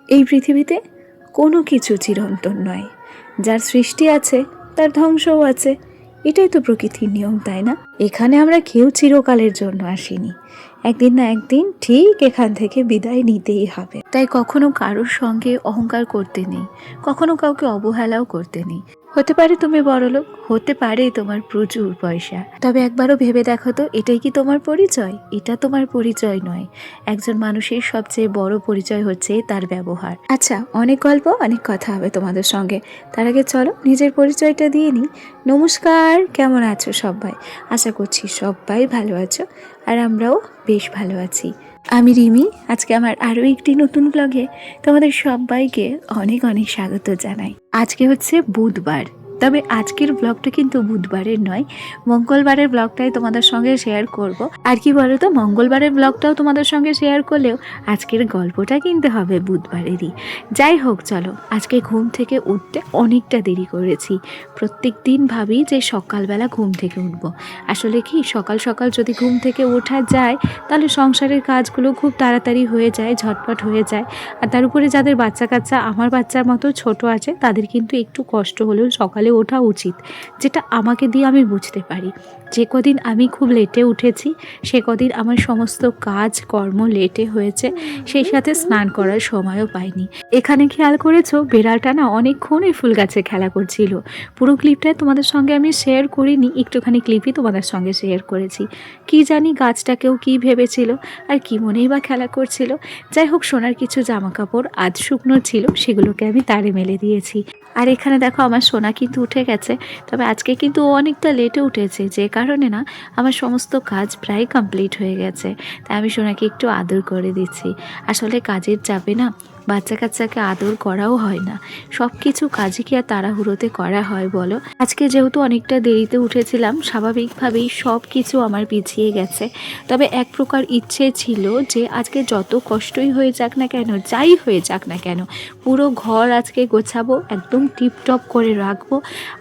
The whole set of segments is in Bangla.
এই পৃথিবীতে কোনো কিছু চিরন্তন নয়। যার সৃষ্টি আছে তার ধ্বংসও আছে, এটাই তো প্রকৃতির নিয়ম, তাই না? এখানে আমরা কেউ চিরকালের জন্য আসিনি, একদিন না একদিন ঠিক এখান থেকে বিদায় নিতেই হবে। তাই কখনো কারোর সঙ্গে অহংকার করতে নেই, কখনো কাউকে অবহেলাও করতে নেই। হতে পারে তুমি বড়লোক, হতে পারে তোমার প্রচুর পয়সা, তবে একবারও ভেবে দেখো তো, এটাই কি তোমার পরিচয়? এটা তোমার পরিচয় নয়। একজন মানুষের সবচেয়ে বড় পরিচয় হচ্ছে তার ব্যবহার। আচ্ছা, অনেক গল্প, অনেক কথা হবে তোমাদের সঙ্গে। তার আগে চলো নিজের পরিচয়টা দিয়ে নিই। নমস্কার, কেমন আছো সবাই? আশা করছি সবাই ভালো আছো, আর আমরাও বেশ ভালো আছি। আমি রিমি। আজকে আমার আরও একটি নতুন ব্লগে তোমাদের সবাইকে অনেক অনেক স্বাগত জানাই। আজকে হচ্ছে বুধবার, তবে আজকের ব্লগটা কিন্তু বুধবারের নয়, মঙ্গলবারের ব্লগটাই তোমাদের সঙ্গে শেয়ার করব। আর কি বলো তো, মঙ্গলবারের ব্লগটাও তোমাদের সঙ্গে শেয়ার করলেও আজকের গল্পটা কিন্তু হবে বুধবারেরই। যাই হোক, চলো। আজকে ঘুম থেকে উঠতে অনেকটা দেরি করেছি। প্রত্যেক দিন ভাবি যে সকালবেলা ঘুম থেকে উঠব। আসলে কি, সকাল সকাল যদি ঘুম থেকে ওঠা যায় তাহলে সংসারের কাজগুলো খুব তাড়াতাড়ি হয়ে যায়, ঝটপট হয়ে যায়। আর তার উপরে যাদের বাচ্চা কাচ্চা আমার বাচ্চার মতো ছোট আছে, তাদের কিন্তু একটু কষ্ট হলেও সকালে ওঠা উচিত, যেটা আমাকে দিয়ে আমি বুঝতে পারি। যে কদিন আমি খুব লেটে উঠেছি, সে কদিন আমার সমস্ত কাজ কর্ম লেটে হয়েছে, সেই সাথে স্নান করার সময়ও পাইনি। এখানে খেয়াল করেছো, বেড়ালটা না অনেকক্ষণ এই ফুল গাছে খেলা করছিল। পুরো ক্লিপটাই তোমাদের সঙ্গে আমি শেয়ার করিনি, একটুখানি ক্লিপই তোমাদের সঙ্গে শেয়ার করেছি। কি জানি গাছটাকেও কি ভেবেছিল আর কি মনেই বা খেলা করছিল। যাই হোক, সোনার কিছু জামা কাপড় আধ শুকনো ছিল, সেগুলোকে আমি তারে মেলে দিয়েছি। আর এখানে দেখো, আমার সোনা কিন্তু উঠে গেছে, তবে আজকে কিন্তু ও অনেকটা লেটে উঠেছে, যে কারণে না আমার সমস্ত কাজ প্রায় কমপ্লিট হয়ে গেছে। তাই আমি সোনাকে একটু আদর করে দিচ্ছি। আসলে কাজের চাপে না বাচ্চা কাচ্চাকে আদর করাও হয় না, সব কিছু কাজই কি আর তাড়াহুড়োতে করা হয় বলো? আজকে যেহেতু অনেকটা দেরিতে উঠেছিলাম, স্বাভাবিকভাবেই সব কিছু আমার পিছিয়ে গেছে। তবে এক প্রকার ইচ্ছে ছিল যে আজকে যত কষ্টই হয়ে যাক না কেন, যাই হয়ে যাক না কেন, পুরো ঘর আজকে গোছাবো, একদম টিপটপ করে রাখবো,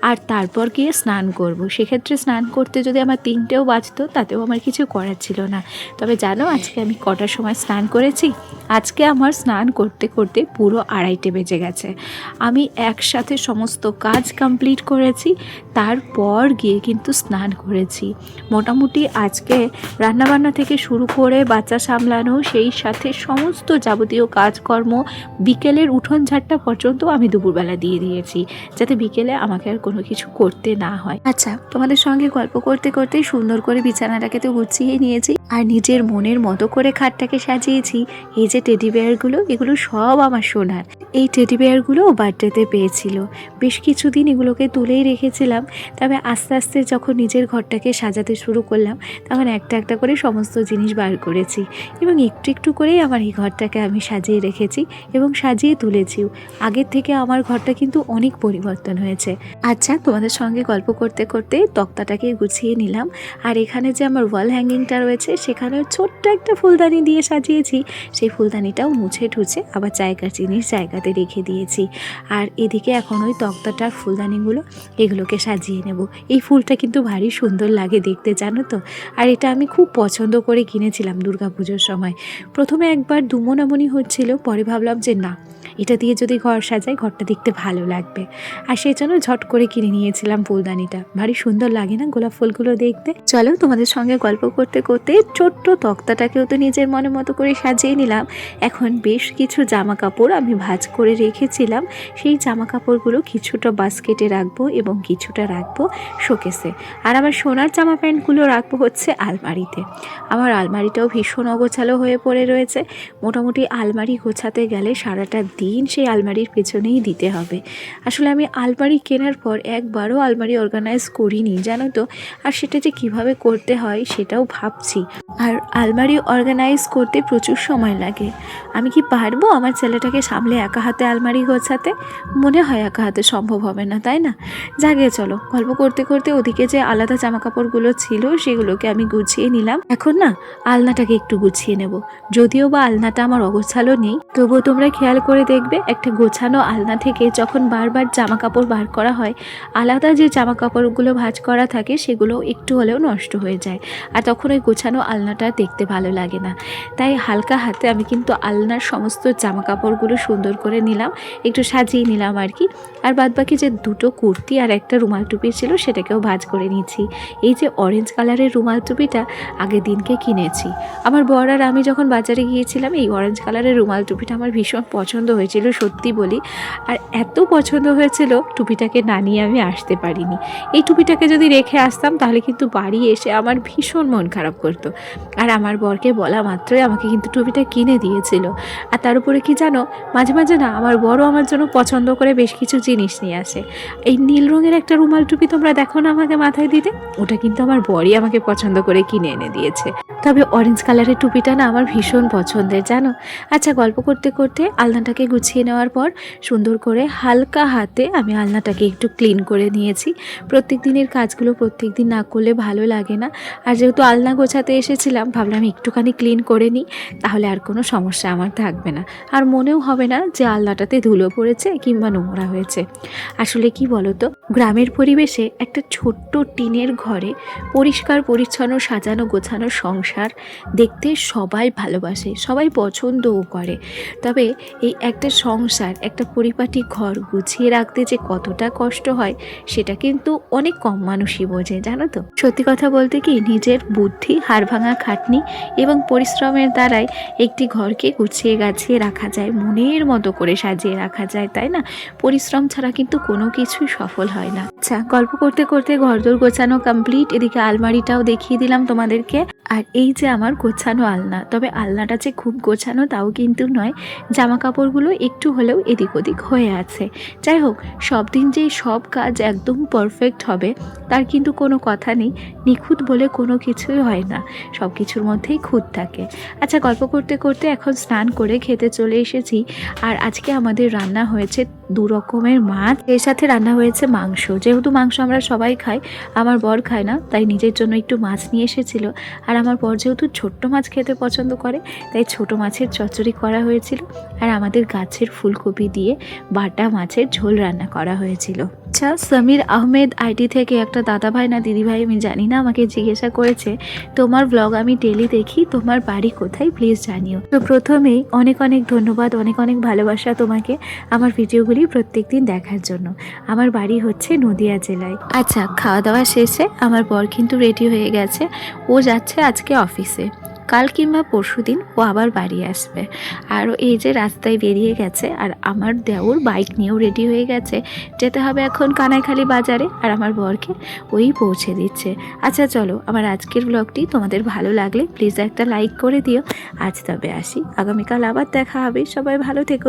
আর তারপর গিয়ে স্নান করব। সেক্ষেত্রে স্নান করতে যদি আমার 3টেও বাজতো, তাতেও আমার কিছু করার ছিল না। তবে জানো আজকে আমি কটার সময় স্নান করেছি? আজকে আমার স্নান করতে করতে পুরো 2:30 বেজে গেছে। আমি একসাথে সমস্ত কাজ কমপ্লিট করেছি, তারপর গিয়ে কিন্তু স্নান করেছি। মোটামুটি আজকে রান্নাবান্না থেকে শুরু করে বাচ্চা সামলানো, সেই সাথে সমস্ত যাবতীয় কাজকর্ম, বিকেলের উঠোন ঝাড়টা পর্যন্ত আমি দুপুরবেলা দিয়ে দিয়েছি, যাতে বিকেলে আমাকে আর কোনো কিছু করতে না হয়। আচ্ছা, তোমাদের সঙ্গে গল্প করতে করতেই সুন্দর করে বিছানাটাকে তো গুছিয়ে নিয়েছি, আর নিজের মনের মতো করে খাটটাকে সাজিয়েছি। এই যে টেডি বেয়ারগুলো, এগুলো সব আমার সোনার। এই টেডি বেয়ারগুলো বার্থডেতে পেয়েছিল। বেশ কিছুদিন এগুলোকে তুলেই রেখেছিলাম, তবে আস্তে আস্তে যখন নিজের ঘরটাকে সাজাতে শুরু করলাম, তখন একটা একটা করে সমস্ত জিনিস বার করেছি, এবং একটু একটু করেই আমার এই ঘরটাকে আমি সাজিয়ে রেখেছি এবং সাজিয়ে তুলেছিও। আগের থেকে আমার ঘরটা কিন্তু অনেক পরিবর্তন হয়েছে। আচ্ছা, তোমাদের সঙ্গে গল্প করতে করতে তক্তাটাকে গুছিয়ে নিলাম, আর এখানে যে আমার ওয়াল হ্যাঙ্গিংটা রয়েছে, সেখানেও ছোট্ট একটা ফুলদানি দিয়ে সাজিয়েছি। সেই ফুলদানিটাও মুছে ঠুছে আবার জায়গার জিনিস জায়গাতে রেখে দিয়েছি। আর এদিকে এখন ওই তক্তাটার ফুলদানিগুলো, এগুলোকে সাজিয়ে নেব। এই ফুলটা কিন্তু ভারী সুন্দর লাগে দেখতে, জানো তো। আর এটা আমি খুব পছন্দ করে কিনেছিলাম দুর্গাপুজোর সময়। প্রথমে একবার দুমনামনি হচ্ছিল, পরে ভাবলাম যে না, এটা দিয়ে যদি ঘর সাজাই, ঘরটা দেখতে ভালো লাগবে, আর সেই জন্য ঝট করে কিনে নিয়েছিলাম ফুলদানিটা। ভারী সুন্দর লাগে না গোলাপ ফুলগুলো দেখতে? চলো, তোমাদের সঙ্গে গল্প করতে করতে ছোট্ট তক্তাটাকেও তো নিজের মনের মতো করে সাজিয়ে নিলাম। এখন বেশ কিছু জামা কাপড় আমি ভাঁজ করে রেখেছিলাম, সেই জামা কাপড়গুলো কিছুটা বাস্কেটে রাখবো এবং কিছুটা রাখবো শোকেসে। আর আমার সোনার জামা প্যান্টগুলো রাখবো হচ্ছে আলমারিতে। আমার আলমারিটাও ভীষণ অগোছালো হয়ে পড়ে রয়েছে। মোটামুটি আলমারি গোছাতে গেলে সারাটা দিন সেই আলমারির পেছনেই দিতে হবে। আসলে আমি আলমারি কেনার পর একবারও আলমারি অর্গানাইজ করিনি, জানো তো। আর সেটা যে কিভাবে করতে হয় সেটাও ভাবছি। আর আলমারি অর্গানাইজ করতে প্রচুর সময় লাগে। আমি কি পারবো আমার ছেলেটাকে সামলে একা হাতে আলমারি গোছাতে? মনে হয় একা হাতে সম্ভব হবে না, তাই না? জাগে চলো, গল্প করতে করতে ওদিকে যে আলাদা জামা কাপড়গুলো ছিল সেগুলোকে আমি গুছিয়ে নিলাম। এখন না আলনাটাকে একটু গুছিয়ে নেব। যদিও বা আলনাটা আমার অগোছালো নেই, তবুও তোমরা খেয়াল করে দেখবে একটা গোছানো আলনা থেকে যখন বারবার জামা কাপড় বার করা হয়, আলাদা যে জামা কাপড়গুলো ভাঁজ করা থাকে সেগুলো একটু হলেও নষ্ট হয়ে যায়, আর তখন ওই গোছানো আলনাটা দেখতে ভালো লাগে না। তাই হালকা হাতে আমি কিন্তু আলনার সমস্ত জামা কাপড়গুলো সুন্দর করে নিলাম, একটু সাজিয়ে নিলাম আর কি। আর বাদবাকি যে দুটো কুর্তি আর একটা রুমাল টুপি ছিল সেটাকেও ভাঁজ করে নিয়েছি। এই যে অরেঞ্জ কালারের রুমাল টুপিটা আগের দিনকে কিনেছি। আমার বর আর আমি যখন বাজারে গিয়েছিলাম, এই অরেঞ্জ কালারের রুমাল টুপিটা আমার ভীষণ পছন্দ হয়েছিল, সত্যি বলি। আর এত পছন্দ হয়েছিল টুপিটাকে না নিয়ে আমি আসতে পারিনি। এই টুপিটাকে যদি রেখে আসতাম তাহলে কিন্তু বাড়ি এসে আমার ভীষণ মন খারাপ করতো। আর আমার বরকে বলা মাত্রই আমাকে কিন্তু টুপিটা কিনে দিয়েছিল। আর তার উপরে কি জানো, মাঝে মাঝে না আমার বড় আমার জন্য পছন্দ করে বেশ কিছু জিনিস নিয়ে আসে। এই নীল রঙের একটা রুমাল টুপি তোমরা দেখো না আমাকে মাথায় দিতে, ওটা কিন্তু আমার বরই আমাকে পছন্দ করে কিনে এনে দিয়েছে। তবে অরেঞ্জ কালারের টুপিটা না আমার ভীষণ পছন্দের, জানো। আচ্ছা, গল্প করতে করতে আলনাটাকে গুছিয়ে নেওয়ার পর সুন্দর করে হালকা হাতে আমি আলনাটাকে একটু ক্লিন করে নিয়েছি। প্রত্যেক দিনের কাজগুলো প্রত্যেক দিন না করলে ভালো লাগে না। আর যেহেতু আলনা গোছাতে এসেছিলাম, ভাবলাম একটুখানি ক্লিন করে নিই, তাহলে আর কোনো সমস্যা আমার থাকবে না। আর মনেও হবে না যে আলনাটাতে ধুলো পড়েছে কিংবা নোংরা হয়েছে। আসলে কি বলতো, গ্রামের পরিবেশে একটা ছোট্ট টিনের ঘরে পরিষ্কার পরিচ্ছন্ন সাজানো গোছানো সংসার দেখতে সবাই ভালোবাসে, সবাই পছন্দও করে। তবে এই একটা সংসার, একটা পরিপাটি ঘর গুছিয়ে রাখতে যে কতটা কষ্ট হয় সেটা কিন্তু অনেক কম মানুষই বোঝে, জানো তো। সত্যি কথা বলতে কি, নিজের বুদ্ধি, হাড়ভাঙা খাটনি এবং পরিশ্রমের দ্বারাই একটি ঘরকে গুছিয়ে গাছিয়ে রাখা যায়, মনের মতো করে সাজিয়ে রাখা যায়, তাই না? পরিশ্রম ছাড়া কিন্তু কোনো কিছুই সফল হয় না। আচ্ছা, গল্প করতে করতে ঘরদোর গোছানো কমপ্লিট। এদিকে আলমারিটাও দেখিয়ে দিলাম তোমাদেরকে। আর এই যে আমার গোছানো আলনা, তবে আলনাটা যে খুব গোছানো তাও কিন্তু নয়, জামা কাপড়গুলো একটু হলেও এদিক ওদিক হয়ে আছে। যাই হোক, সব দিন যে সব কাজ একদম পারফেক্ট হবে তার কিন্তু কোনো কথা নেই। নিখুঁত বলে কোনো কিছুই হয় না, সব কিছুর মধ্যেই খুঁত থাকে। আচ্ছা, গল্প করতে করতে এখন স্নান করে খেতে চলে এসেছি। আর আজকে আমাদের রান্না হয়েছে 2 রকমের মাছ, এর সাথে রান্না হয়েছে মাংস। যেহেতু মাংস আমরা সবাই খাই, আমার বর খায় না, তাই নিজের জন্য একটু মাছ নিয়ে এসেছিল। আর আমার বর যেহেতু ছোট্ট মাছ খেতে পছন্দ করে, তাই ছোট মাছের চচ্চড়ি করা হয়েছিল। আর আমাদের গাছের ফুলকপি দিয়ে বাটা মাছের ঝোল রান্না করা হয়েছিল। আচ্ছা, সমীর আহমেদ আইডি থেকে একটা দাদা ভাই না দিদি ভাই আমি জানি না, আমাকে জিজ্ঞাসা করেছে, তোমার ব্লগ আমি ডেলি দেখি, তোমার বাড়ি কোথায় প্লিজ জানিও। তো প্রথমেই অনেক অনেক ধন্যবাদ, অনেক অনেক ভালোবাসা তোমাকে আমার ভিডিওগুলি প্রত্যেকদিন দেখার জন্য। আমার বাড়ি হচ্ছে নদিয়া জেলায়। আচ্ছা, খাওয়া দাওয়া শেষে আমার বর কিন্তু রেডি হয়ে গেছে, ও যাচ্ছে আজকে অফিসে। কাল কিংবা পরশুদিন ও আবার বাড়ি আসবে। আর এই যে রাস্তায় বেরিয়ে গেছে, আর আমার দেওর বাইক নিয়েও রেডি হয়ে গেছে, যেতে হবে এখন কানাইখালি বাজারে, আর আমার বরকে ওই পৌঁছে দিচ্ছে। আচ্ছা চলো, আমার আজকের ব্লগটি তোমাদের ভালো লাগলে প্লিজ একটা লাইক করে দিও। আজ তবে আসি, আগামীকাল আবার দেখা হবে, সবাই ভালো থেকো।